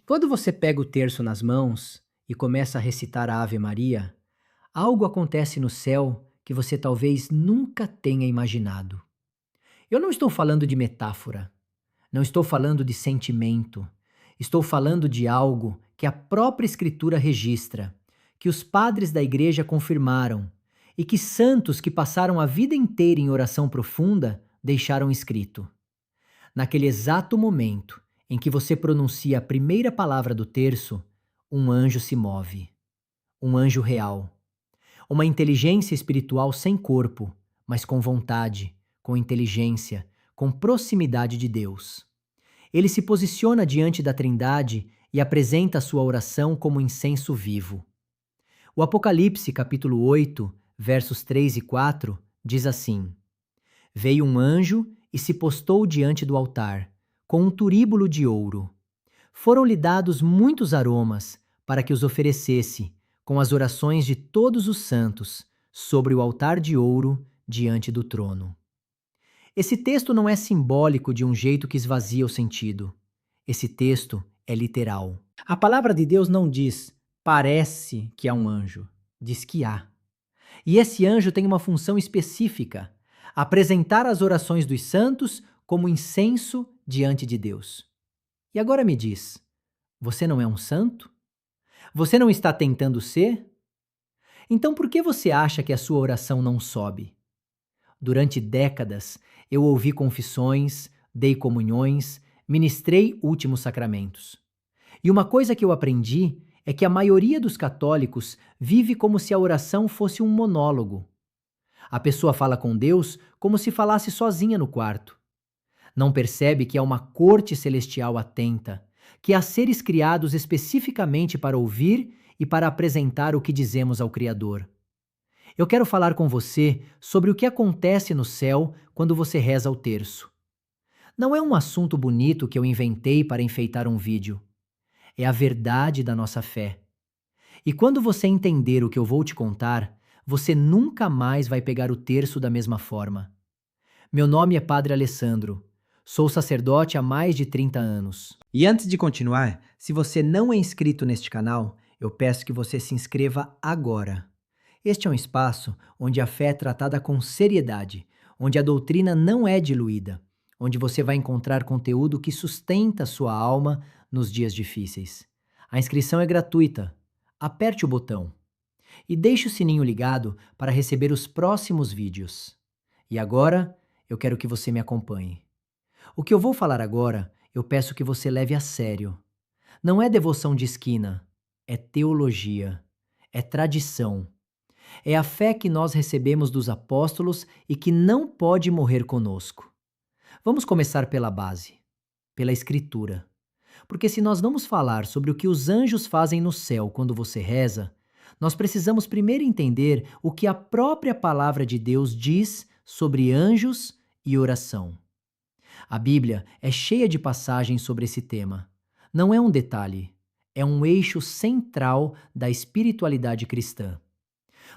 Quando você pega o terço nas mãos e começa a recitar a Ave Maria, algo acontece no céu que você talvez nunca tenha imaginado. Eu não estou falando de metáfora, não estou falando de sentimento, estou falando de algo que a própria Escritura registra, que os padres da igreja confirmaram e que santos que passaram a vida inteira em oração profunda deixaram escrito. Naquele exato momento em que você pronuncia a primeira palavra do terço, um anjo se move. Um anjo real. Uma inteligência espiritual sem corpo, mas com vontade, com inteligência, com proximidade de Deus. Ele se posiciona diante da Trindade e apresenta a sua oração como incenso vivo. O Apocalipse, capítulo 8, versos 3 e 4, diz assim: Veio um anjo e se postou diante do altar, com um turíbulo de ouro. Foram-lhe dados muitos aromas, para que os oferecesse, com as orações de todos os santos, sobre o altar de ouro diante do trono. Esse texto não é simbólico de um jeito que esvazia o sentido. Esse texto é literal. A palavra de Deus não diz, parece que há um anjo, diz que há. E esse anjo tem uma função específica: apresentar as orações dos santos como incenso diante de Deus. E agora me diz, você não é um santo? Você não está tentando ser? Então por que você acha que a sua oração não sobe? Durante décadas, eu ouvi confissões, dei comunhões, ministrei últimos sacramentos. E uma coisa que eu aprendi é que a maioria dos católicos vive como se a oração fosse um monólogo. A pessoa fala com Deus como se falasse sozinha no quarto. Não percebe que é uma corte celestial atenta, que há seres criados especificamente para ouvir e para apresentar o que dizemos ao Criador. Eu quero falar com você sobre o que acontece no céu quando você reza o terço. Não é um assunto bonito que eu inventei para enfeitar um vídeo. É a verdade da nossa fé. E quando você entender o que eu vou te contar, você nunca mais vai pegar o terço da mesma forma. Meu nome é Padre Alessandro. Sou sacerdote há mais de 30 anos. E antes de continuar, se você não é inscrito neste canal, eu peço que você se inscreva agora. Este é um espaço onde a fé é tratada com seriedade, onde a doutrina não é diluída, onde você vai encontrar conteúdo que sustenta sua alma nos dias difíceis. A inscrição é gratuita. Aperte o botão e deixe o sininho ligado para receber os próximos vídeos. E agora, eu quero que você me acompanhe. O que eu vou falar agora, eu peço que você leve a sério. Não é devoção de esquina, é teologia, é tradição. É a fé que nós recebemos dos apóstolos e que não pode morrer conosco. Vamos começar pela base, pela Escritura. Porque se nós vamos falar sobre o que os anjos fazem no céu quando você reza, nós precisamos primeiro entender o que a própria palavra de Deus diz sobre anjos e oração. A Bíblia é cheia de passagens sobre esse tema. Não é um detalhe, é um eixo central da espiritualidade cristã.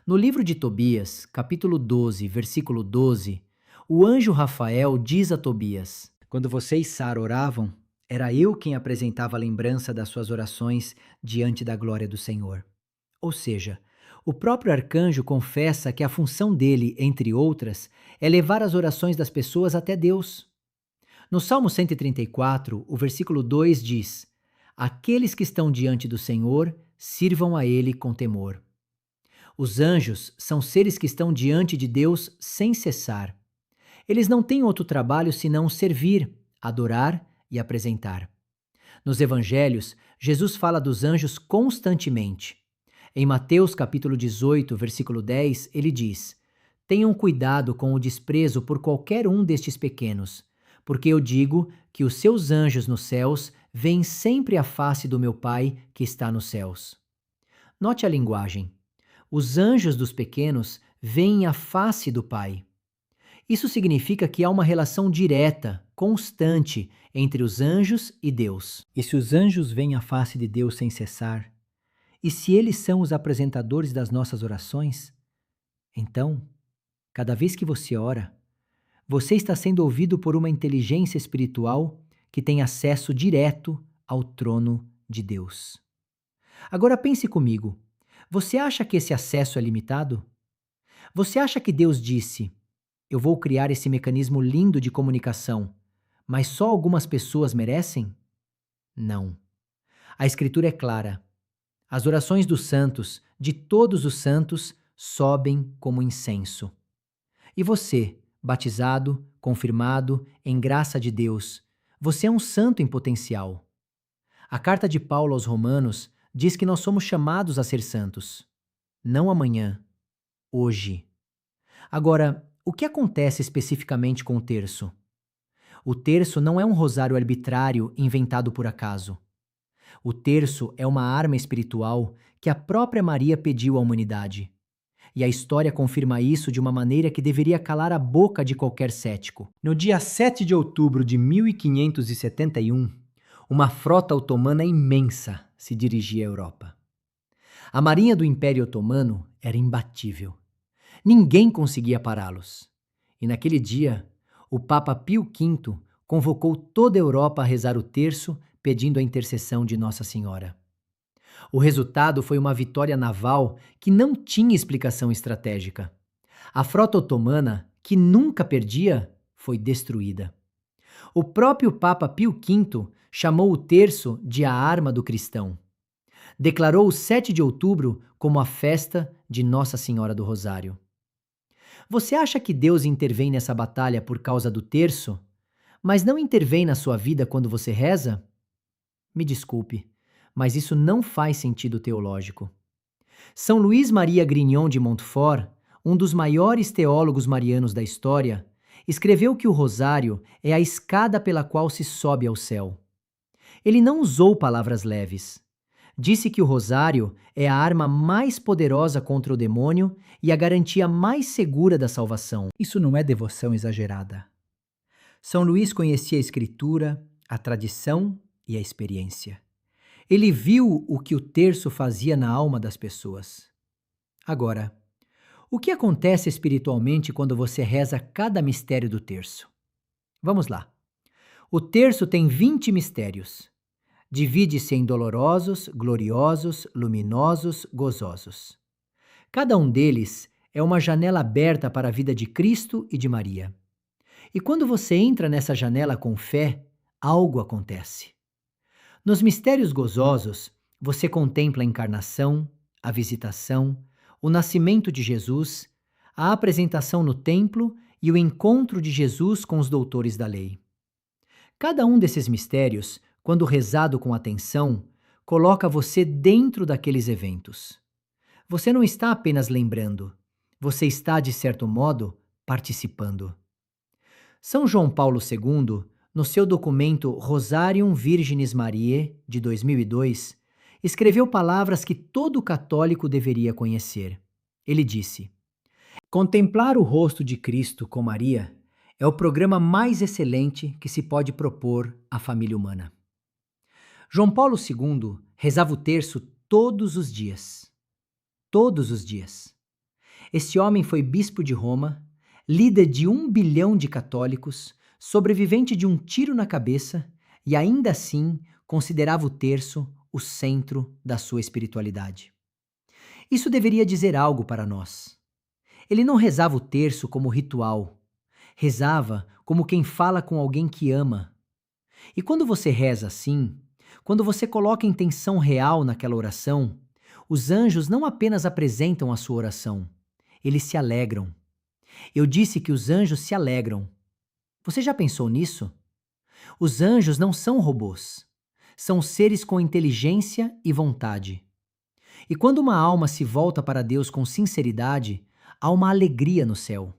No livro de Tobias, capítulo 12, versículo 12, o anjo Rafael diz a Tobias: Quando você e Sara oravam, era eu quem apresentava a lembrança das suas orações diante da glória do Senhor. Ou seja, o próprio arcanjo confessa que a função dele, entre outras, é levar as orações das pessoas até Deus. No Salmo 134, o versículo 2 diz: Aqueles que estão diante do Senhor, sirvam a Ele com temor. Os anjos são seres que estão diante de Deus sem cessar. Eles não têm outro trabalho senão servir, adorar e apresentar. Nos evangelhos, Jesus fala dos anjos constantemente. Em Mateus capítulo 18, versículo 10, ele diz: Tenham cuidado com o desprezo por qualquer um destes pequenos, porque eu digo que os seus anjos nos céus veem sempre a face do meu Pai que está nos céus. Note a linguagem. Os anjos dos pequenos veem a face do Pai. Isso significa que há uma relação direta, constante, entre os anjos e Deus. E se os anjos veem a face de Deus sem cessar, e se eles são os apresentadores das nossas orações, então, cada vez que você ora, você está sendo ouvido por uma inteligência espiritual que tem acesso direto ao trono de Deus. Agora pense comigo, você acha que esse acesso é limitado? Você acha que Deus disse: eu vou criar esse mecanismo lindo de comunicação, mas só algumas pessoas merecem? Não. A Escritura é clara. As orações dos santos, de todos os santos, sobem como incenso. E você, batizado, confirmado, em graça de Deus, você é um santo em potencial. A carta de Paulo aos Romanos diz que nós somos chamados a ser santos. Não amanhã, hoje. Agora, o que acontece especificamente com o terço? O terço não é um rosário arbitrário inventado por acaso. O terço é uma arma espiritual que a própria Maria pediu à humanidade. E a história confirma isso de uma maneira que deveria calar a boca de qualquer cético. No dia 7 de outubro de 1571, uma frota otomana imensa se dirigia à Europa. A marinha do Império Otomano era imbatível. Ninguém conseguia pará-los. E naquele dia, o Papa Pio V convocou toda a Europa a rezar o terço, pedindo a intercessão de Nossa Senhora. O resultado foi uma vitória naval que não tinha explicação estratégica. A frota otomana, que nunca perdia, foi destruída. O próprio Papa Pio V chamou o terço de a arma do cristão. Declarou o 7 de outubro como a festa de Nossa Senhora do Rosário. Você acha que Deus intervém nessa batalha por causa do terço, mas não intervém na sua vida quando você reza? Me desculpe, mas isso não faz sentido teológico. São Luís Maria Grignon de Montfort, um dos maiores teólogos marianos da história, escreveu que o rosário é a escada pela qual se sobe ao céu. Ele não usou palavras leves. Disse que o rosário é a arma mais poderosa contra o demônio e a garantia mais segura da salvação. Isso não é devoção exagerada. São Luís conhecia a Escritura, a tradição e a experiência. Ele viu o que o terço fazia na alma das pessoas. Agora, o que acontece espiritualmente quando você reza cada mistério do terço? Vamos lá. O terço tem 20 mistérios. Divide-se em dolorosos, gloriosos, luminosos, gozosos. Cada um deles é uma janela aberta para a vida de Cristo e de Maria. E quando você entra nessa janela com fé, algo acontece. Nos mistérios gozosos, você contempla a encarnação, a visitação, o nascimento de Jesus, a apresentação no templo e o encontro de Jesus com os doutores da lei. Cada um desses mistérios, quando rezado com atenção, coloca você dentro daqueles eventos. Você não está apenas lembrando, você está, de certo modo, participando. São João Paulo II, no seu documento Rosarium Virginis Mariae, de 2002, escreveu palavras que todo católico deveria conhecer. Ele disse: contemplar o rosto de Cristo com Maria é o programa mais excelente que se pode propor à família humana. João Paulo II rezava o terço todos os dias. Todos os dias. Este homem foi bispo de Roma, líder de 1 bilhão de católicos, sobrevivente de um tiro na cabeça e ainda assim considerava o terço o centro da sua espiritualidade. Isso deveria dizer algo para nós. Ele não rezava o terço como ritual. Rezava como quem fala com alguém que ama. E quando você reza assim, quando você coloca intenção real naquela oração, os anjos não apenas apresentam a sua oração, eles se alegram. Eu disse que os anjos se alegram. Você já pensou nisso? Os anjos não são robôs. São seres com inteligência e vontade. E quando uma alma se volta para Deus com sinceridade, há uma alegria no céu.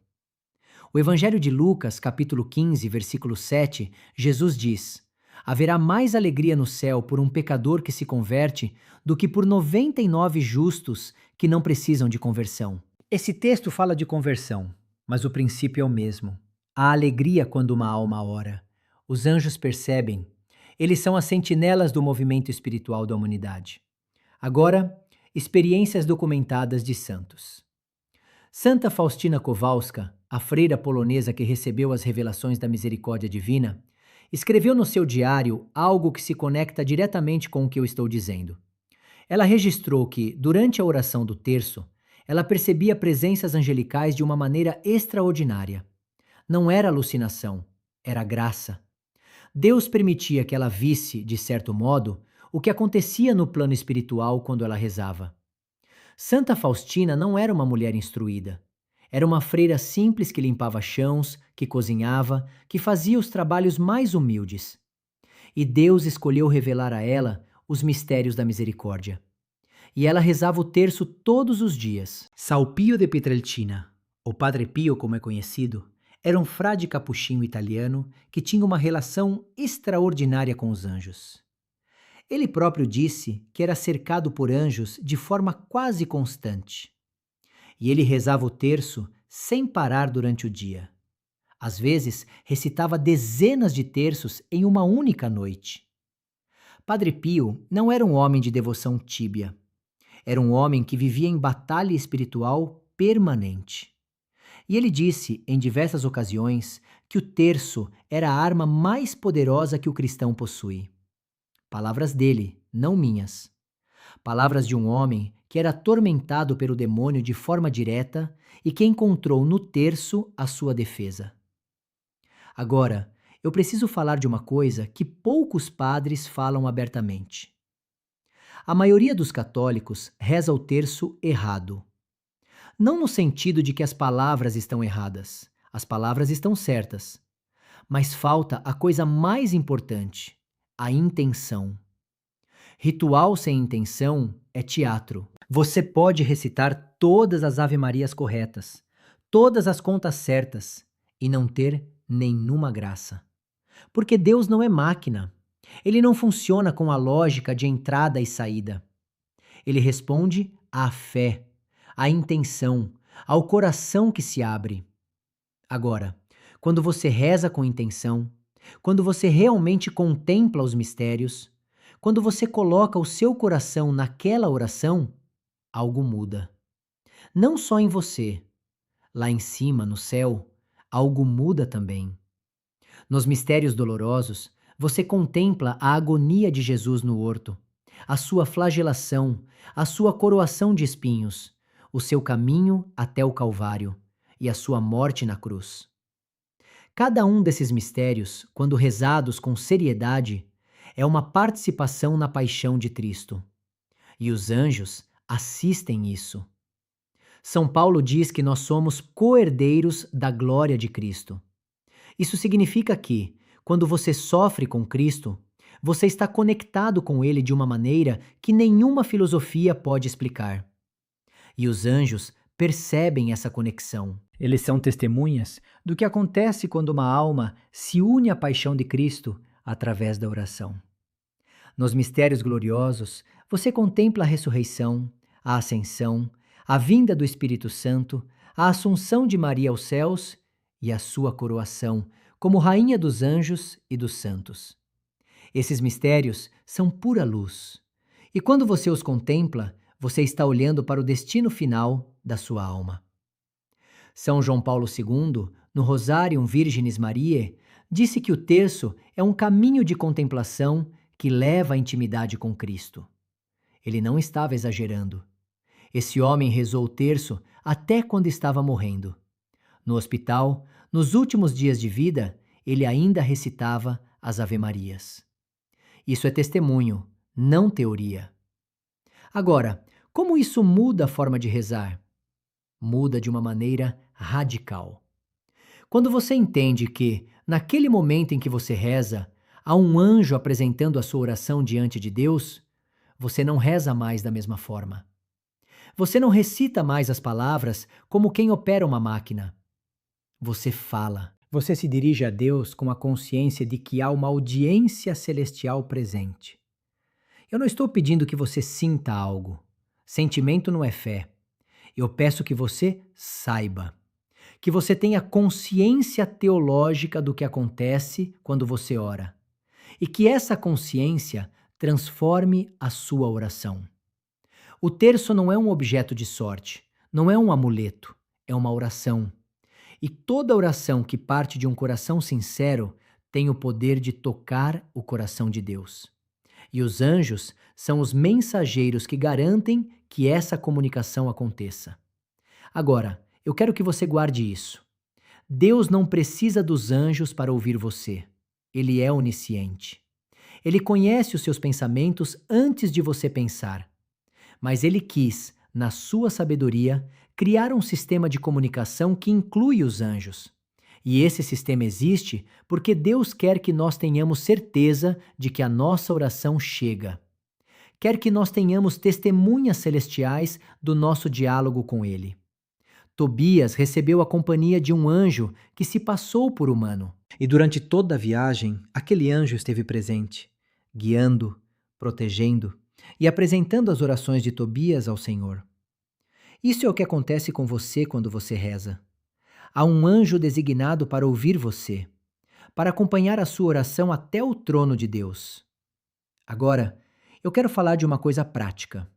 O Evangelho de Lucas, capítulo 15, versículo 7, Jesus diz: haverá mais alegria no céu por um pecador que se converte do que por 99 justos que não precisam de conversão. Esse texto fala de conversão, mas o princípio é o mesmo. Há alegria quando uma alma ora. Os anjos percebem. Eles são as sentinelas do movimento espiritual da humanidade. Agora, experiências documentadas de santos. Santa Faustina Kowalska, a freira polonesa que recebeu as revelações da misericórdia divina, escreveu no seu diário algo que se conecta diretamente com o que eu estou dizendo. Ela registrou que, durante a oração do terço, ela percebia presenças angelicais de uma maneira extraordinária. Não era alucinação, era graça. Deus permitia que ela visse, de certo modo, o que acontecia no plano espiritual quando ela rezava. Santa Faustina não era uma mulher instruída. Era uma freira simples que limpava chãos, que cozinhava, que fazia os trabalhos mais humildes. E Deus escolheu revelar a ela os mistérios da misericórdia. E ela rezava o terço todos os dias. São Pio de Pietrelcina, o Padre Pio como é conhecido, era um frade capuchinho italiano que tinha uma relação extraordinária com os anjos. Ele próprio disse que era cercado por anjos de forma quase constante. E ele rezava o terço sem parar durante o dia. Às vezes, recitava dezenas de terços em uma única noite. Padre Pio não era um homem de devoção tíbia. Era um homem que vivia em batalha espiritual permanente. E ele disse, em diversas ocasiões, que o terço era a arma mais poderosa que o cristão possui. Palavras dele, não minhas. Palavras de um homem que era atormentado pelo demônio de forma direta e que encontrou no terço a sua defesa. Agora, eu preciso falar de uma coisa que poucos padres falam abertamente. A maioria dos católicos reza o terço errado. Não no sentido de que as palavras estão erradas, as palavras estão certas. Mas falta a coisa mais importante, a intenção. Ritual sem intenção é teatro. Você pode recitar todas as Ave-Marias corretas, todas as contas certas e não ter nenhuma graça. Porque Deus não é máquina. Ele não funciona com a lógica de entrada e saída. Ele responde à fé, à intenção, ao coração que se abre. Agora, quando você reza com intenção, quando você realmente contempla os mistérios, quando você coloca o seu coração naquela oração, algo muda. Não só em você, lá em cima, no céu, algo muda também. Nos mistérios dolorosos, você contempla a agonia de Jesus no horto, a sua flagelação, a sua coroação de espinhos, o seu caminho até o Calvário e a sua morte na cruz. Cada um desses mistérios, quando rezados com seriedade, é uma participação na paixão de Cristo. E os anjos assistem isso. São Paulo diz que nós somos co-herdeiros da glória de Cristo. Isso significa que, quando você sofre com Cristo, você está conectado com Ele de uma maneira que nenhuma filosofia pode explicar. E os anjos percebem essa conexão. Eles são testemunhas do que acontece quando uma alma se une à paixão de Cristo através da oração. Nos mistérios gloriosos, você contempla a ressurreição, a ascensão, a vinda do Espírito Santo, a assunção de Maria aos céus e a sua coroação como rainha dos anjos e dos santos. Esses mistérios são pura luz. E quando você os contempla, você está olhando para o destino final da sua alma. São João Paulo II, no Rosarium Virginis Mariae, disse que o terço é um caminho de contemplação que leva à intimidade com Cristo. Ele não estava exagerando. Esse homem rezou o terço até quando estava morrendo. No hospital, nos últimos dias de vida, ele ainda recitava as Ave-Marias. Isso é testemunho, não teoria. Agora, como isso muda a forma de rezar? Muda de uma maneira radical. Quando você entende que, naquele momento em que você reza, há um anjo apresentando a sua oração diante de Deus, você não reza mais da mesma forma. Você não recita mais as palavras como quem opera uma máquina. Você fala. Você se dirige a Deus com a consciência de que há uma audiência celestial presente. Eu não estou pedindo que você sinta algo. Sentimento não é fé. Eu peço que você saiba. Que você tenha consciência teológica do que acontece quando você ora. E que essa consciência transforme a sua oração. O terço não é um objeto de sorte, não é um amuleto, é uma oração. E toda oração que parte de um coração sincero tem o poder de tocar o coração de Deus. E os anjos são os mensageiros que garantem que essa comunicação aconteça. Agora, eu quero que você guarde isso. Deus não precisa dos anjos para ouvir você. Ele é onisciente. Ele conhece os seus pensamentos antes de você pensar. Mas ele quis, na sua sabedoria, criar um sistema de comunicação que inclui os anjos. E esse sistema existe porque Deus quer que nós tenhamos certeza de que a nossa oração chega. Quer que nós tenhamos testemunhas celestiais do nosso diálogo com Ele. Tobias recebeu a companhia de um anjo que se passou por humano. E durante toda a viagem, aquele anjo esteve presente, guiando, protegendo e apresentando as orações de Tobias ao Senhor. Isso é o que acontece com você quando você reza. Há um anjo designado para ouvir você, para acompanhar a sua oração até o trono de Deus. Agora, eu quero falar de uma coisa prática.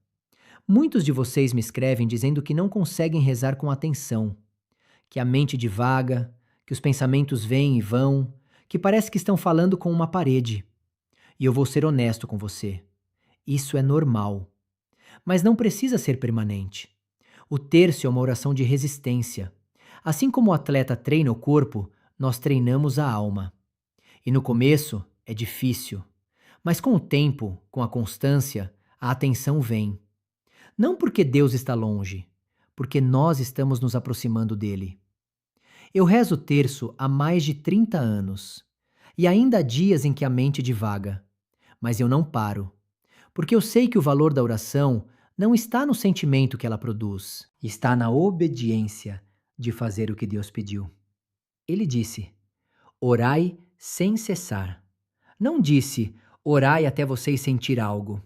Muitos de vocês me escrevem dizendo que não conseguem rezar com atenção, que a mente divaga, que os pensamentos vêm e vão, que parece que estão falando com uma parede. E eu vou ser honesto com você. Isso é normal. Mas não precisa ser permanente. O terço é uma oração de resistência. Assim como o atleta treina o corpo, nós treinamos a alma. E no começo é difícil, mas com o tempo, com a constância, a atenção vem. Não porque Deus está longe, porque nós estamos nos aproximando dele. Eu rezo o terço há mais de 30 anos, e ainda há dias em que a mente divaga, mas eu não paro, porque eu sei que o valor da oração não está no sentimento que ela produz, está na obediência de fazer o que Deus pediu. Ele disse: orai sem cessar. Não disse: orai até vocês sentir algo.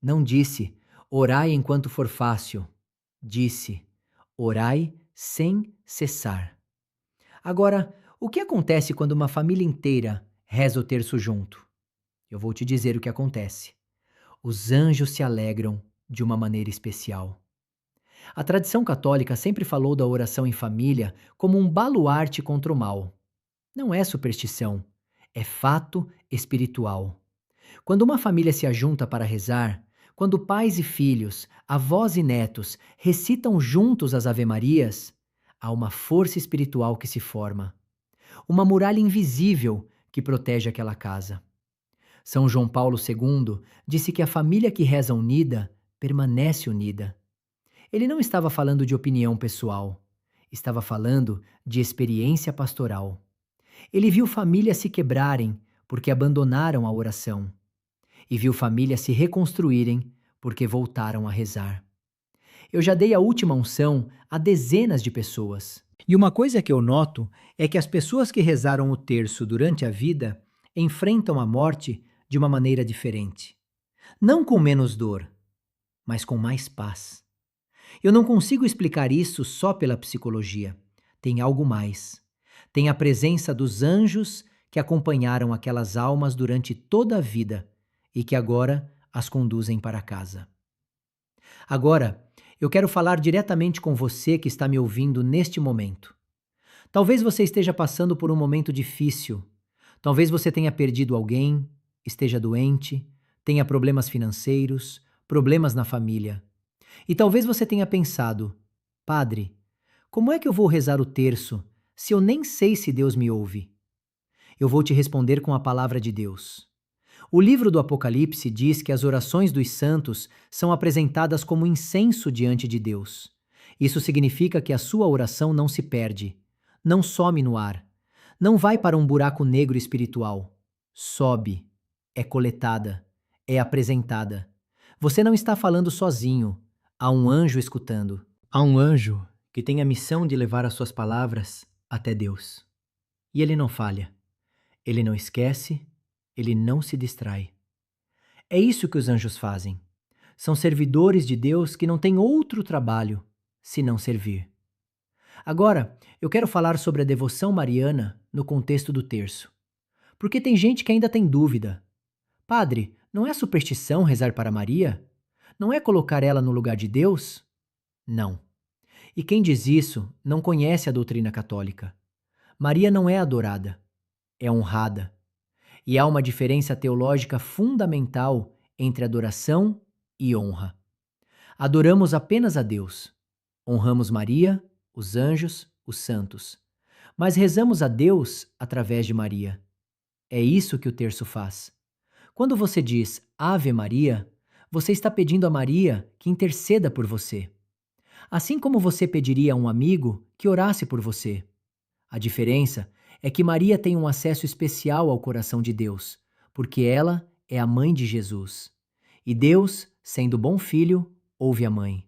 Não disse: orai enquanto for fácil. Disse: orai sem cessar. Agora, o que acontece quando uma família inteira reza o terço junto? Eu vou te dizer o que acontece. Os anjos se alegram de uma maneira especial. A tradição católica sempre falou da oração em família como um baluarte contra o mal. Não é superstição, é fato espiritual. Quando uma família se ajunta para rezar, quando pais e filhos, avós e netos recitam juntos as Ave-Marias, há uma força espiritual que se forma. Uma muralha invisível que protege aquela casa. São João Paulo II disse que a família que reza unida permanece unida. Ele não estava falando de opinião pessoal, estava falando de experiência pastoral. Ele viu famílias se quebrarem porque abandonaram a oração, e viu famílias se reconstruírem porque voltaram a rezar. Eu já dei a última unção a dezenas de pessoas. E uma coisa que eu noto é que as pessoas que rezaram o terço durante a vida enfrentam a morte de uma maneira diferente. Não com menos dor, mas com mais paz. Eu não consigo explicar isso só pela psicologia. Tem algo mais. Tem a presença dos anjos que acompanharam aquelas almas durante toda a vida e que agora as conduzem para casa. Agora, eu quero falar diretamente com você que está me ouvindo neste momento. Talvez você esteja passando por um momento difícil. Talvez você tenha perdido alguém, esteja doente, tenha problemas financeiros, problemas na família. E talvez você tenha pensado: Padre, como é que eu vou rezar o terço se eu nem sei se Deus me ouve? Eu vou te responder com a palavra de Deus. O livro do Apocalipse diz que as orações dos santos são apresentadas como incenso diante de Deus. Isso significa que a sua oração não se perde, não some no ar, não vai para um buraco negro espiritual. Sobe, é coletada, é apresentada. Você não está falando sozinho, há um anjo escutando. Há um anjo que tem a missão de levar as suas palavras até Deus. E ele não falha, ele não esquece, ele não se distrai. É isso que os anjos fazem. São servidores de Deus que não têm outro trabalho senão servir. Agora, eu quero falar sobre a devoção mariana no contexto do terço. Porque tem gente que ainda tem dúvida. Padre, não é superstição rezar para Maria? Não é colocar ela no lugar de Deus? Não. E quem diz isso não conhece a doutrina católica. Maria não é adorada, é honrada, E há uma diferença teológica fundamental entre adoração e honra. Adoramos apenas a Deus. Honramos Maria, os anjos, os santos. Mas rezamos a Deus através de Maria. É isso que o terço faz. Quando você diz Ave Maria, você está pedindo a Maria que interceda por você. Assim como você pediria a um amigo que orasse por você. A diferença é que Maria tem um acesso especial ao coração de Deus, porque ela é a mãe de Jesus. E Deus, sendo bom filho, ouve a mãe.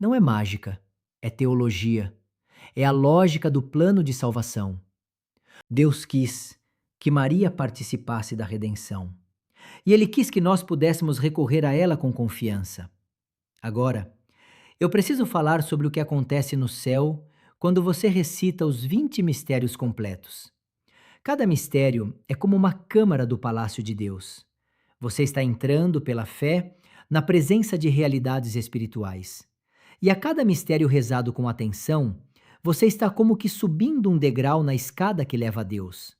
Não é mágica, é teologia. É a lógica do plano de salvação. Deus quis que Maria participasse da redenção. E Ele quis que nós pudéssemos recorrer a ela com confiança. Agora, eu preciso falar sobre o que acontece no céu quando você recita os 20 mistérios completos. Cada mistério é como uma câmara do palácio de Deus. Você está entrando pela fé na presença de realidades espirituais. E a cada mistério rezado com atenção, você está como que subindo um degrau na escada que leva a Deus.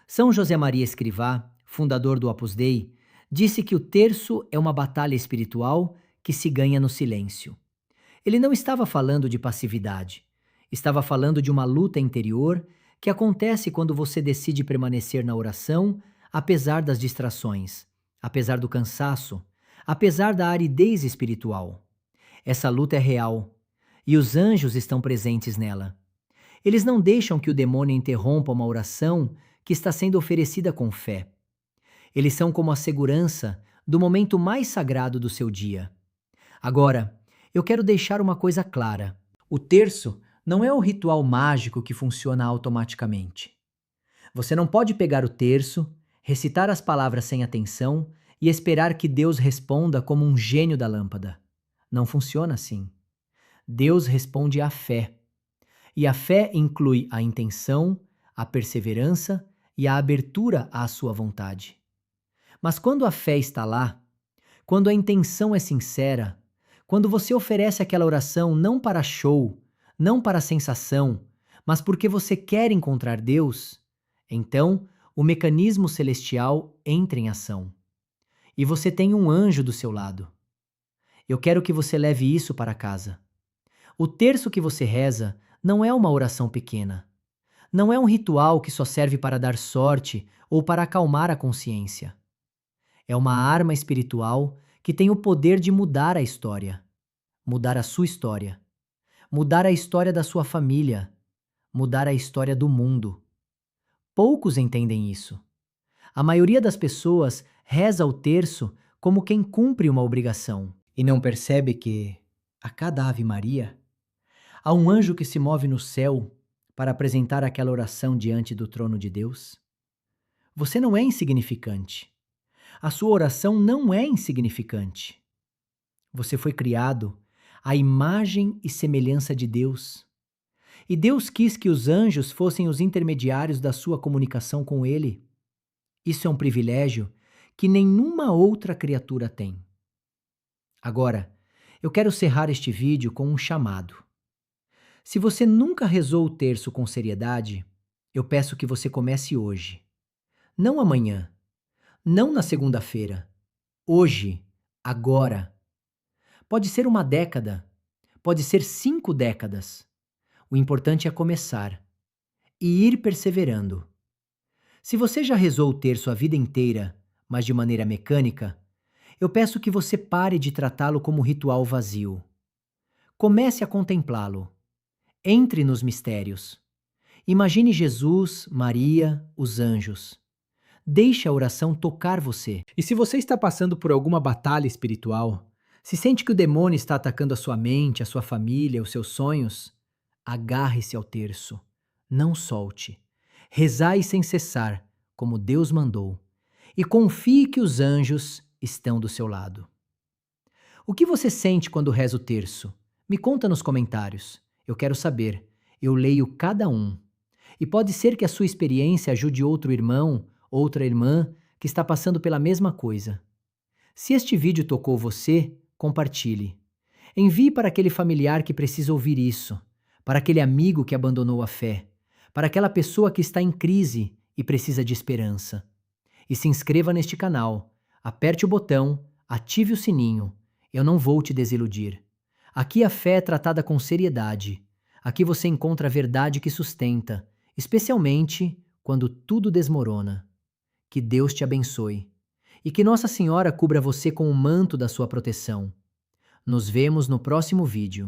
São José Maria Escrivá, fundador do Opus Dei, disse que o terço é uma batalha espiritual que se ganha no silêncio. Ele não estava falando de passividade, estava falando de uma luta interior que acontece quando você decide permanecer na oração, apesar das distrações, apesar do cansaço, apesar da aridez espiritual. Essa luta é real e os anjos estão presentes nela. Eles não deixam que o demônio interrompa uma oração que está sendo oferecida com fé. Eles são como a segurança do momento mais sagrado do seu dia. Agora, eu quero deixar uma coisa clara. O terço não é um ritual mágico que funciona automaticamente. Você não pode pegar o terço, recitar as palavras sem atenção e esperar que Deus responda como um gênio da lâmpada. Não funciona assim. Deus responde à fé. E a fé inclui a intenção, a perseverança e a abertura à sua vontade. Mas quando a fé está lá, quando a intenção é sincera, quando você oferece aquela oração não para show, não para sensação, mas porque você quer encontrar Deus, então o mecanismo celestial entra em ação. E você tem um anjo do seu lado. Eu quero que você leve isso para casa. O terço que você reza não é uma oração pequena. Não é um ritual que só serve para dar sorte ou para acalmar a consciência. É uma arma espiritual que tem o poder de mudar a história. Mudar a sua história. Mudar a história da sua família. Mudar a história do mundo. Poucos entendem isso. A maioria das pessoas reza o terço como quem cumpre uma obrigação e não percebe que, a cada Ave Maria, há um anjo que se move no céu para apresentar aquela oração diante do trono de Deus. Você não é insignificante. A sua oração não é insignificante. Você foi criado à imagem e semelhança de Deus. E Deus quis que os anjos fossem os intermediários da sua comunicação com Ele. Isso é um privilégio que nenhuma outra criatura tem. Agora, eu quero cerrar este vídeo com um chamado. Se você nunca rezou o terço com seriedade, eu peço que você comece hoje. Não amanhã, não na segunda-feira. Hoje, agora. Pode ser uma década, pode ser 5 décadas. O importante é começar e ir perseverando. Se você já rezou o terço a vida inteira, mas de maneira mecânica, eu peço que você pare de tratá-lo como ritual vazio. Comece a contemplá-lo. Entre nos mistérios. Imagine Jesus, Maria, os anjos. Deixe a oração tocar você. E se você está passando por alguma batalha espiritual, se sente que o demônio está atacando a sua mente, a sua família, os seus sonhos, agarre-se ao terço. Não solte. Rezai sem cessar, como Deus mandou. E confie que os anjos estão do seu lado. O que você sente quando reza o terço? Me conta nos comentários. Eu quero saber. Eu leio cada um. E pode ser que a sua experiência ajude outro irmão, outra irmã que está passando pela mesma coisa. Se este vídeo tocou você, compartilhe. Envie para aquele familiar que precisa ouvir isso, para aquele amigo que abandonou a fé, para aquela pessoa que está em crise e precisa de esperança. e se inscreva neste canal. Aperte o botão, ative o sininho. Eu não vou te desiludir. Aqui a fé é tratada com seriedade. Aqui você encontra a verdade que sustenta, especialmente quando tudo desmorona. Que Deus te abençoe e que Nossa Senhora cubra você com o manto da sua proteção. Nos vemos no próximo vídeo.